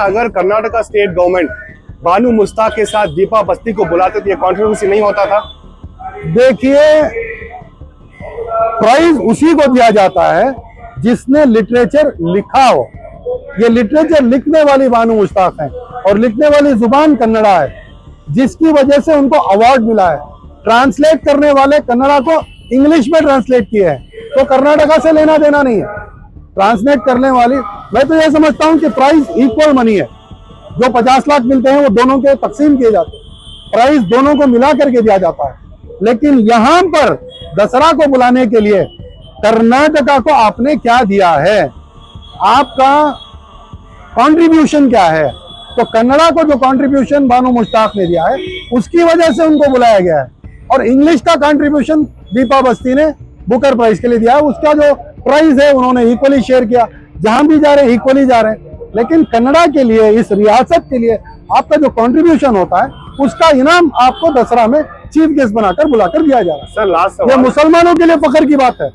अगर Karnataka state government बानू मुश्ताक के साथ दीपा बस्ती को बुलाते तो ये कंट्रोवर्सी नहीं होता था? देखिए, प्राइज उसी को दिया जाता है जिसने लिटरेचर लिखा हो। ये लिटरेचर लिखने वाली बानू मुश्ताक है और लिखने वाली जुबान कन्नड़ा है, जिसकी वजह से उनको अवार्ड मिला है। ट्रांसलेट करने वाले कन्नड़ा को इंग्लिश में ट्रांसलेट किए हैं, तो कर्नाटका से लेना देना नहीं है। ट्रांसलेट करने वाली, मैं तो ये समझता हूं कि प्राइज इक्वल मनी है। जो 50 लाख मिलते हैं वो दोनों के तकसीम किए जाते हैं, प्राइज दोनों को मिला करके दिया जाता है। लेकिन यहां पर दशहरा को बुलाने के लिए कर्नाटका को आपने क्या दिया है, आपका कंट्रीब्यूशन क्या है? तो कन्नड़ा को जो कंट्रीब्यूशन बानू मुश्ताक ने दिया है उसकी वजह से उनको बुलाया गया है। और इंग्लिश का कंट्रीब्यूशन दीपा बस्ती ने बुकर प्राइज के लिए दिया है। उसका जो प्राइज है उन्होंने इक्वली शेयर किया, जहां भी जा रहे हैं इक्वली जा रहे हैं। लेकिन कन्नड़ा के लिए, इस रियासत के लिए आपका जो कंट्रीब्यूशन होता है उसका इनाम आपको दशहरा में चीफ गेस्ट बनाकर बुलाकर दिया जा रहा है। सर लास्ट ये मुसलमानों के लिए फख्र की बात है।